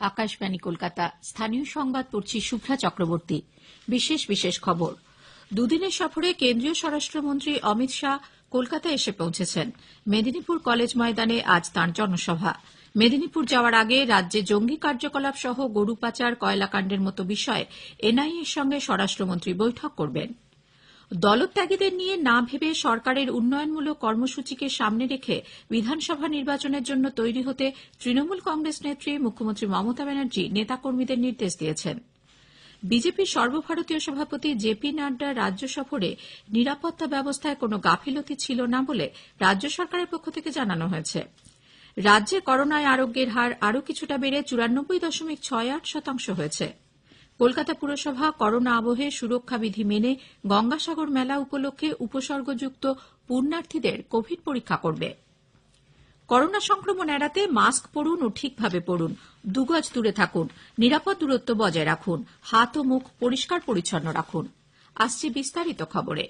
আকাশবাণী কলকাতা। স্থানীয় সংবাদ পড়ছি শুভ্রা চক্রবর্তী। বিশেষ খবর। দুদিনের সফরে কেন্দ্রীয় স্বরাষ্ট্রমন্ত্রী অমিত শাহ কলকাতায় এসে পৌঁছেছেন। মেদিনীপুর কলেজ ময়দানে আজ তাঁর জনসভা। মেদিনীপুর যাওয়ার আগে রাজ্যে জঙ্গি কার্যকলাপ সহ গরু পাচার, কয়লাকাণ্ডের মতো বিষয়ে এনআইএর সঙ্গে স্বরাষ্ট্রমন্ত্রী বৈঠক করবেন। দলত্যাগীদের নিয়ে না ভেবে সরকারের উন্নয়নমূলক কর্মসূচিকে সামনে রেখে বিধানসভা নির্বাচনের জন্য তৈরি হতে তৃণমূল কংগ্রেস নেত্রী মুখ্যমন্ত্রী মমতা ব্যানার্জি নেতাকর্মীদের নির্দেশ দিয়েছেন। বিজেপির সর্বভারতীয় সভাপতি জেপি নাড্ডার রাজ্য সফরে নিরাপত্তা ব্যবস্থায় কোনো গাফিলতি ছিল না বলে রাজ্য সরকারের পক্ষ থেকে জানানো হয়েছে। রাজ্যে করোনায় আরোগ্যের হার আরও কিছুটা বেড়ে 94.68% হয়েছে। কলকাতা পুরসভা করোনা আবহে সুরক্ষা বিধি মেনে গঙ্গাসাগর মেলা উপলক্ষে উপসর্গযুক্ত পুণ্যার্থীদের কোভিড পরীক্ষা করবে। করোনা সংক্রমণ এড়াতে মাস্ক পরুন ও ঠিকভাবে পরুন, 2 গজ দূরে থাকুন, নিরাপদ দূরত্ব বজায় রাখুন, হাত ও মুখ পরিষ্কার পরিচ্ছন্ন রাখুন। আসছে বিস্তারিত খবরে।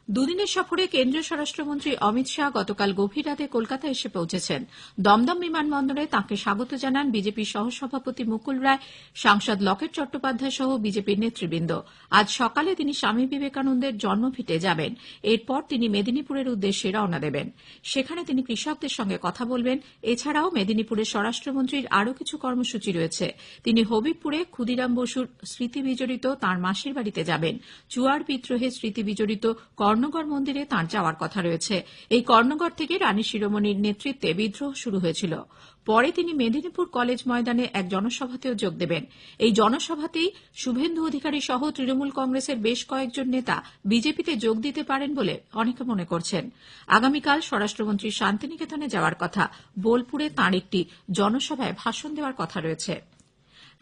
দুদিনের সফরে কেন্দ্রীয় স্বরাষ্ট্রমন্ত্রী অমিত শাহ গতকাল গভীর রাতে কলকাতায় এসে পৌঁছেছেন। দমদম বিমানবন্দরে তাঁকে স্বাগত জানান বিজেপির সহসভাপতি মুকুল রায়, সাংসদ লকেট চট্টোপাধ্যায় সহ বিজেপির নেতৃবৃন্দ। আজ সকালে তিনি স্বামী বিবেকানন্দের জন্মভিটে যাবেন। এরপর তিনি মেদিনীপুরের উদ্দেশ্যে রওনা দেবেন। সেখানে তিনি কৃষকদের সঙ্গে কথা বলবেন। এছাড়াও মেদিনীপুরের স্বরাষ্ট্রমন্ত্রীর আরও কিছু কর্মসূচি রয়েছে। তিনি হবিবপুরে ক্ষুদিরাম বসুর স্মৃতি বিজড়িত তাঁর মাসির বাড়িতে যাবেন। চুয়াড় বিদ্রোহের স্মৃতি বিজড়িত কর্ণগড় মন্দিরে তাঁর যাওয়ার কথা রয়েছে। এই কর্ণগড় থেকে রানী শিরোমণির নেতৃত্বে বিদ্রোহ শুরু হয়েছিল। পরে তিনি মেদিনীপুর কলেজ ময়দানে এক জনসভাতেও যোগ দেবেন। এই জনসভাতেই শুভেন্দু অধিকারী সহ তৃণমূল কংগ্রেসের বেশ কয়েকজন নেতা বিজেপিতে যোগ দিতে পারেন বলে অনেকে মনে করছেন। আগামীকাল স্বরাষ্ট্রমন্ত্রী শান্তিনিকেতনে যাওয়ার কথা। বোলপুরে তাঁর একটি জনসভায় ভাষণ দেওয়ার কথা রয়েছে।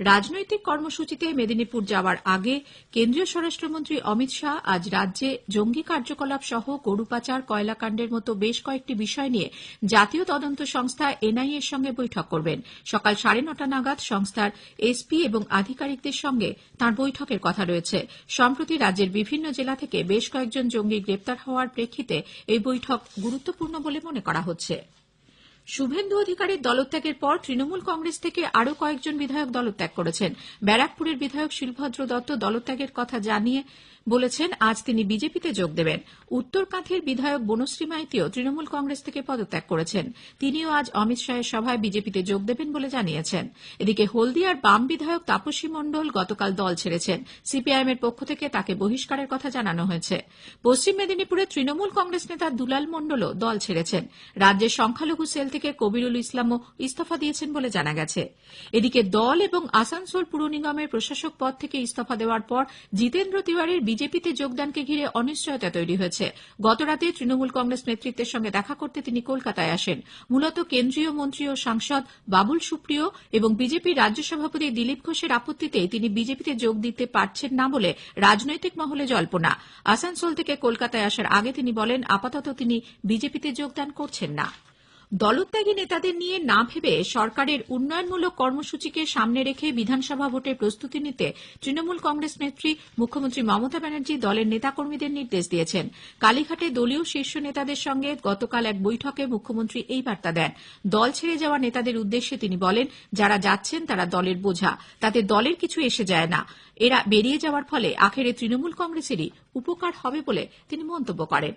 রাজনৈতিক কর্মসূচিতে মেদিনীপুর যাওয়ার আগে কেন্দ্রীয় স্বরাষ্ট্রমন্ত্রী অমিত শাহ আজ রাজ্যে জঙ্গি কার্যকলাপ সহ গরু পাচার, কয়লাকাণ্ডের মতো বেশ কয়েকটি বিষয় নিয়ে জাতীয় তদন্ত সংস্থা এনআইএর সঙ্গে বৈঠক করবেন। সকাল 9:30 নাগাদ সংস্থার এসপি এবং আধিকারিকদের সঙ্গে তাঁর বৈঠকের কথা রয়েছে। সম্প্রতি রাজ্যের বিভিন্ন জেলা থেকে বেশ কয়েকজন জঙ্গি গ্রেপ্তার হওয়ার প্রেক্ষিতে এই বৈঠক গুরুত্বপূর্ণ বলে মনে করা হচ্ছে। শুভেন্দু অধিকারীর দলত্যাগের পর তৃণমূল কংগ্রেস থেকে আরও কয়েকজন বিধায়ক দলত্যাগ করেছেন। ব্যারাকপুরের বিধায়ক শিলভদ্র দত্ত দলত্যাগের কথা জানিয়ে বলেছেন আজ তিনি বিজেপিতে যোগ দেবেন। উত্তরকাঁথির বিধায়ক বনশ্রী মাইতিও তৃণমূল কংগ্রেস থেকে পদত্যাগ করেছেন। তিনিও আজ অমিত শাহের সভায় বিজেপিতে যোগ দেবেন বলে জানিয়েছেন। এদিকে হলদিয়ার বাম বিধায়ক তাপসী মণ্ডল গতকাল দল ছেড়েছেন। সিপিআইএমের পক্ষ থেকে তাকে বহিষ্কারের কথা জানানো হয়েছে। পশ্চিম মেদিনীপুরে তৃণমূল কংগ্রেস নেতা দুলাল মণ্ডলও দল ছেড়েছেন। রাজ্যের সংখ্যালঘু সেল থেকে কবিরুল ইসলামও ইস্তফা দিয়েছেন বলে জানা গেছে। এদিকে দল এবং আসানসোল পুর নিগমের প্রশাসক পদ থেকে ইস্তফা দেওয়ার পর জিতেন্দ্র তিওয়ারির বিজেপিতে যোগদানকে ঘিরে অনিশ্চয়তা তৈরি হয়েছে। গতরাতে তৃণমূল কংগ্রেস নেতৃত্বের সঙ্গে দেখা করতে তিনি কলকাতায় আসেন। মূলত কেন্দ্রীয় মন্ত্রী ও সাংসদ বাবুল সুপ্রিয় এবং বিজেপির রাজ্য সভাপতি দিলীপ ঘোষের আপত্তিতে তিনি বিজেপিতে যোগ দিতে পারছেন না বলে রাজনৈতিক মহলে জল্পনা। আসানসোল থেকে কলকাতায় আসার আগে তিনি বলেন আপাতত তিনি বিজেপিতে যোগদান করছেন না। দলত্যাগী নেতাদের নিয়ে না ভেবে সরকারের উন্নয়নমূলক কর্মসূচিকে সামনে রেখে বিধানসভা ভোটের প্রস্তুতি নিতে তৃণমূল কংগ্রেস নেত্রী মুখ্যমন্ত্রী মমতা ব্যানার্জি দলের নেতাকর্মীদের নির্দেশ দিয়েছেন। কালীঘাটে দলীয় শীর্ষ নেতাদের সঙ্গে গতকাল এক বৈঠকে মুখ্যমন্ত্রী এই বার্তা দেন। দল ছেড়ে যাওয়া নেতাদের উদ্দেশ্যে তিনি বলেন যারা যাচ্ছেন তারা দলের বোঝা, তাতে দলের কিছু এসে যায় না। এরা বেরিয়ে যাওয়ার ফলে আখেরে তৃণমূল কংগ্রেসেরই উপকার হবে বলে তিনি মন্তব্য করেন।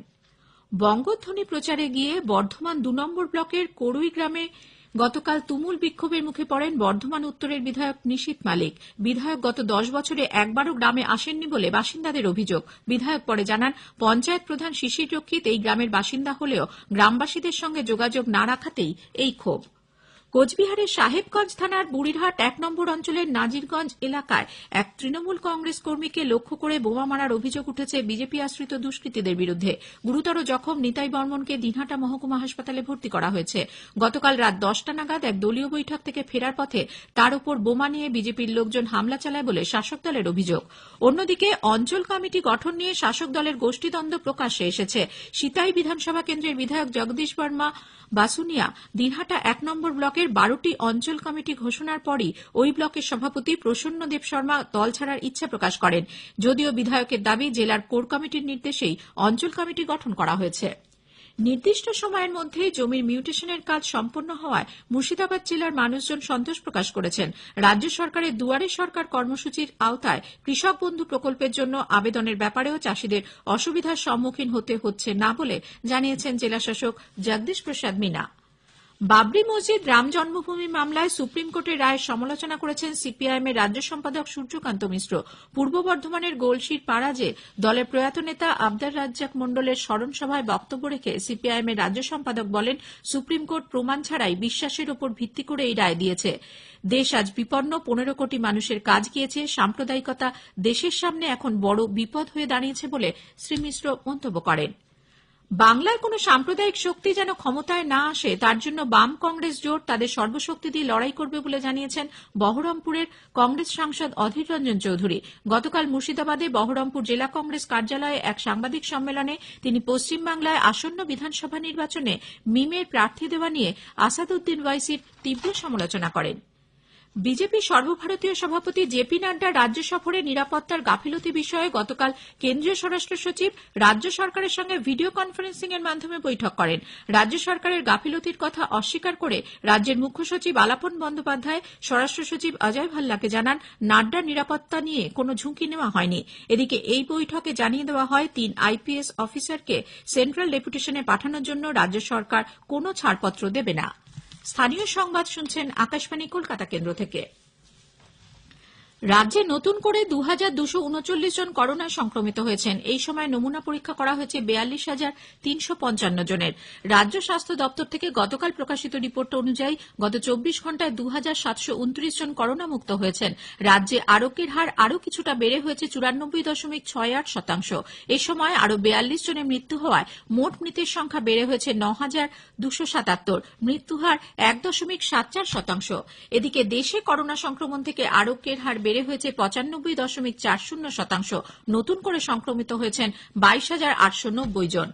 বঙ্গধ্বনি প্রচারে গিয়ে বর্ধমান 2 নম্বর ব্লকের করুই গ্রামে গতকাল তুমুল বিক্ষোভের মুখে পড়েন বর্ধমান উত্তরের বিধায়ক নিশীথ মালিক। বিধায়ক গত 10 বছরে একবারও গ্রামে আসেননি বলে বাসিন্দাদের অভিযোগ। বিধায়ক পরে জানান পঞ্চায়েত প্রধান শিশির রক্ষিত এই গ্রামের বাসিন্দা হলেও গ্রামবাসীদের সঙ্গে যোগাযোগ না রাখাতেই এই ক্ষোভ। কোচবিহারের সাহেবগঞ্জ থানার বুড়িরহাট 1 নম্বর অঞ্চলের নাজিরগঞ্জ এলাকায় এক তৃণমূল কংগ্রেস কর্মীকে লক্ষ্য করে বোমা মারার অভিযোগ উঠেছে বিজেপি আশ্রিত দুষ্কৃতীদের বিরুদ্ধে। গুরুতর জখম নিতাই বর্মনকে দিনহাটা মহকুমা হাসপাতালে ভর্তি করা হয়েছে। গতকাল রাত 10টা নাগাদ এক দলীয় বৈঠক থেকে ফেরার পথে তার উপর বোমা নিয়ে বিজেপির লোকজন হামলা চালায় বলে শাসক দলের অভিযোগ। অন্যদিকে অঞ্চল কমিটি গঠন নিয়ে শাসক দলের গোষ্ঠীদ্বন্দ্ব প্রকাশ্যে এসেছে। সিতাই বিধানসভা কেন্দ্রের বিধায়ক জগদীশ বর্মা বাসুনিয়া দিনহাটা 1 নম্বর ব্লকের 12টি অঞ্চল কমিটি ঘোষণার পরই ওই ব্লকের সভাপতি প্রসন্ন দেব শর্মা দল ছাড়ার ইচ্ছা প্রকাশ করেন। যদিও বিধায়কের দাবি জেলার কোর কমিটির নির্দেশেই অঞ্চল কমিটি গঠন করা হয়েছে। নির্দিষ্ট সময়ের মধ্যে জমির মিউটেশনের কাজ সম্পন্ন হওয়ায় মুর্শিদাবাদ জেলার মানুষজন সন্তোষ প্রকাশ করেছেন। রাজ্য সরকারের দুয়ারে সরকার কর্মসূচির আওতায় কৃষক বন্ধু প্রকল্পের জন্য আবেদনের ব্যাপারেও চাষিদের অসুবিধার সম্মুখীন হতে হচ্ছে না বলে জানিয়েছেন জেলাশাসক জগদীশ প্রসাদ মিনা। বাবরি মসজিদ রাম জন্মভূমি মামলায় সুপ্রিম কোর্টের রায়ের সমালোচনা করেছেন সিপিআইএম এর রাজ্য সম্পাদক সূর্যকান্ত মিশ্র। পূর্ব বর্ধমানের গোলসির পাড়াজে দলের প্রয়াত নেতা আবদার রাজ্জাক মণ্ডলের স্মরণ সভায় বক্তব্য রেখে সিপিআইএম এর রাজ্য সম্পাদক বলেন, সুপ্রিম কোর্ট প্রমাণ ছাড়াই বিশ্বাসের ওপর ভিত্তি করে এই রায় দিয়েছে। দেশ আজ বিপন্ন, 15 কোটি মানুষের কাজ গিয়েছে। সাম্প্রদায়িকতা দেশের সামনে এখন বড় বিপদ হয়ে দাঁড়িয়েছে বলে শ্রী মিশ্র মন্তব্য করেন। বাংলায় কোন সাম্প্রদায়িক শক্তি যেন ক্ষমতায় না আসে তার জন্য বাম কংগ্রেস জোট তাদের সর্বশক্তি দিয়ে লড়াই করবে বলে জানিয়েছেন বহরমপুরের কংগ্রেস সাংসদ অধীর রঞ্জন চৌধুরী। গতকাল মুর্শিদাবাদে বহরমপুর জেলা কংগ্রেস কার্যালয়ে এক সাংবাদিক সম্মেলনে তিনি পশ্চিমবাংলায় আসন্ন বিধানসভা নির্বাচনে মিমের প্রার্থী দেওয়া নিয়ে আসাদউদ্দিন ওয়াইসির তীব্র সমালোচনা করেন। বিজেপি সর্বভারতীয় সভাপতি জেপি নাড্ডা রাজ্য সফরে নিরাপত্তার গাফিলতি বিষয়ে গতকাল কেন্দ্রীয় স্বরাষ্ট্র সচিব রাজ্য সরকারের সঙ্গে ভিডিও কনফারেন্সিং এর মাধ্যমে বৈঠক করেন। রাজ্য সরকারের গাফিলতির কথা অস্বীকার করে রাজ্যের মুখ্য সচিব আলাপন বন্দ্যোপাধ্যায় স্বরাষ্ট্র সচিব অজয় ভাল্লাকে জানান, নাড্ডার নিরাপত্তা নিয়ে কোনো ঝুঁকি নেওয়া হয়নি। এদিকে এই বৈঠকে জানিয়ে দেওয়া হয় 3 আইপিএস অফিসারকে সেন্ট্রাল ডেপুটেশনে পাঠানোর জন্য রাজ্য সরকার কোনো ছাড়পত্র দেবে না। স্থানীয় সংবাদ শুনছেন আকাশবাণী কলকাতা কেন্দ্র থেকে। রাজ্যে নতুন করে 2239 জন করোনায় সংক্রমিত হয়েছেন। এই সময় নমুনা পরীক্ষা করা হয়েছে 42,355 জনের। রাজ্য স্বাস্থ্য দপ্তর থেকে গতকাল প্রকাশিত রিপোর্ট অনুযায়ী গত 24 ঘণ্টায় 2729 জন করোনা মুক্ত হয়েছেন। রাজ্যে আরোগ্যের হার আরও কিছুটা বেড়ে হয়েছে 94.68%। এ সময় আরও 42 জনের মৃত্যু হওয়ায় মোট মৃতের সংখ্যা বেড়ে হয়েছে 9,277। মৃত্যু হার 1.74%। এদিকে দেশে করোনা সংক্রমণ থেকে আরোগ্যের হার বেড়ে হয়েছে 95.40%। নতুন করে সংক্রমিত হয়েছেন 22,890 জন।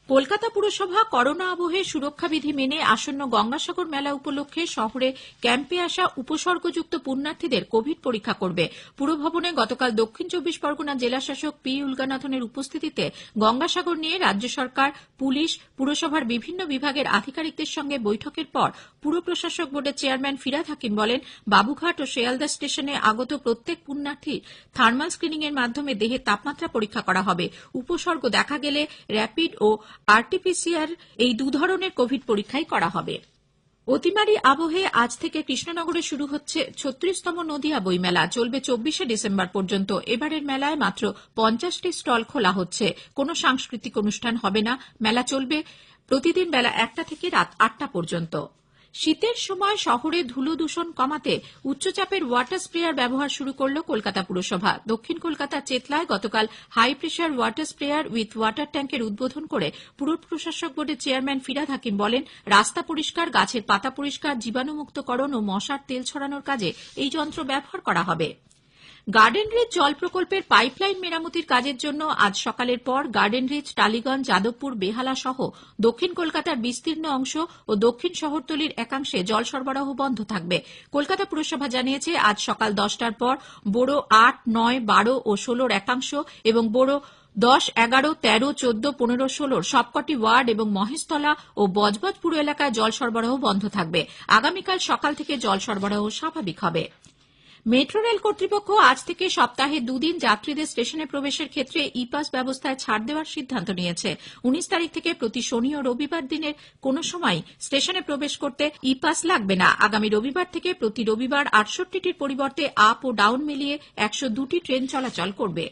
কলকাতা পুরসভা করোনা আবহে সুরক্ষাবিধি মেনে আসন্ন গঙ্গাসাগর মেলা উপলক্ষে শহরে ক্যাম্পে আসা উপসর্গযুক্ত পুণ্যার্থীদের কোভিড পরীক্ষা করবে। পুরভবনে গতকাল দক্ষিণ 24 পরগনা জেলাশাসক পি উলগানাথনের উপস্থিতিতে গঙ্গাসাগর নিয়ে রাজ্য সরকার, পুলিশ, পুরসভার বিভিন্ন বিভাগের আধিকারিকদের সঙ্গে বৈঠকের পর পুর প্রশাসক বোর্ডের চেয়ারম্যান ফিরহাদ হাকিম বলেন, বাবুঘাট ও শিয়ালদা স্টেশনে আগত প্রত্যেক পুণ্যার্থীর থার্মাল স্ক্রিনিং এর মাধ্যমে দেহের তাপমাত্রা পরীক্ষা করা হবে। উপসর্গ দেখা গেলে র্যাপিড ও আরটিপিসিআর এই 2 ধরনের কোভিড পরীক্ষাই করা হবে। অতিমারি আবহে আজ থেকে কৃষ্ণনগরে শুরু হচ্ছে 36তম নদিয়া বইমেলা। চলবে 24শে ডিসেম্বর পর্যন্ত। এবারের মেলায় মাত্র 50টি স্টল খোলা হচ্ছে। কোনো সাংস্কৃতিক অনুষ্ঠান হবে না। মেলা চলবে প্রতিদিন বেলা 1টা থেকে রাত 8টা পর্যন্ত। শীতের সময় শহরে ধুলো দূষণ কমাতে উচ্চচাপের ওয়াটার স্প্রেয়ার ব্যবহার শুরু করল কলকাতা পুরসভা। দক্ষিণ কলকাতার চেতলায় গতকাল high pressure water sprayer with water ট্যাঙ্কের উদ্বোধন করে পুর প্রশাসক বোর্ডের চেয়ারম্যান ফিরহাদ হাকিম বলেন, রাস্তা পরিষ্কার, গাছের পাতা পরিষ্কার, জীবাণুমুক্তকরণ ও মশার তেল ছড়ানোর কাজে এই যন্ত্র ব্যবহার করা হবে। গার্ডেন রিচ জল প্রকল্পের পাইপলাইন মেরামতির কাজের জন্য আজ সকালের পর গার্ডেন রিচ, টালিগঞ্জ, যাদবপুর, বেহালা সহ দক্ষিণ কলকাতার বিস্তীর্ণ অংশ ও দক্ষিণ শহরতলির একাংশে জল সরবরাহ বন্ধ থাকবে। কলকাতা পুরসভা জানিয়েছে, আজ সকাল 10টার পর বোরো 8, 9, 12 ও 16 একাংশ এবং বোরো 10, 11, 13, 14, 15, 16 সবকটি ওয়ার্ড এবং মহেশতলা ও বজবজ পুর এলাকায় জল সরবরাহ বন্ধ থাকবে। আগামীকাল সকাল থেকে জল সরবরাহ স্বাভাবিক হবে। মেট্রো রেল কর্তৃপক্ষ আজ থেকে সপ্তাহে 2 দিন যাত্রীদের স্টেশনে প্রবেশের ক্ষেত্রে ই পাস ব্যবস্থায় ছাড় দেওয়ার সিদ্ধান্ত নিয়েছে। 19 তারিখ থেকে প্রতি শনি ও রবিবার দিনের কোনো সময় স্টেশনে প্রবেশ করতে ই পাস লাগবে না। আগামী রবিবার থেকে প্রতি রবিবার 68টির পরিবর্তে আপ ও ডাউন মিলিয়ে 102টি ট্রেন চলাচল করবে।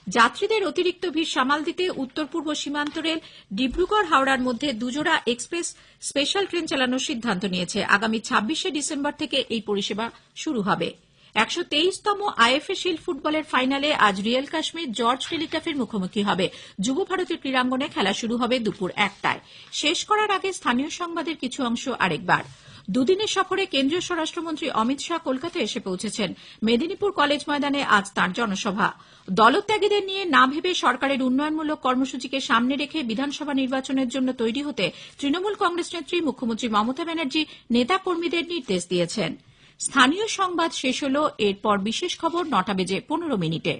যাত্রীদের অতিরিক্ত ভিড় সামাল দিতে উত্তর পূর্ব সীমান্ত রেল ডিব্রুগড় হাওড়ার মধ্যে 2 জোড়া এক্সপ্রেস স্পেশাল ট্রেন চালানোর সিদ্ধান্ত নিয়েছে। আগামী 26শে ডিসেম্বর থেকে এই পরিষেবা শুরু হবে। 123তম আইএফএ শিল্ড ফুটবলের ফাইনালে আজ রিয়েল কাশ্মীর জর্জ টেলিগ্রাফের মুখোমুখি হবে। যুব ভারতীর ক্রীড়াঙ্গনে খেলা শুরু হবে দুপুর 1টায়। শেষ করার আগে স্থানীয় সংবাদের কিছু অংশ আরেকবার। দুদিনের সফরে কেন্দ্রীয় স্বরাষ্ট্রমন্ত্রী অমিত শাহ কলকাতা এসে পৌঁছেছেন। মেদিনীপুর কলেজ ময়দানে আজ তাঁর জনসভা। দলত্যাগীদের নিয়ে না ভেবে সরকারের উন্নয়নমূলক কর্মসূচিকে সামনে রেখে বিধানসভা নির্বাচনের জন্য তৈরি হতে তৃণমূল কংগ্রেস নেত্রী মুখ্যমন্ত্রী মমতা ব্যানার্জি নেতাকর্মীদের নির্দেশ দিয়েছেন। স্থানীয় সংবাদ শেষ হল। এরপর বিশেষ খবর 9টা বেজে 15 মিনিটে।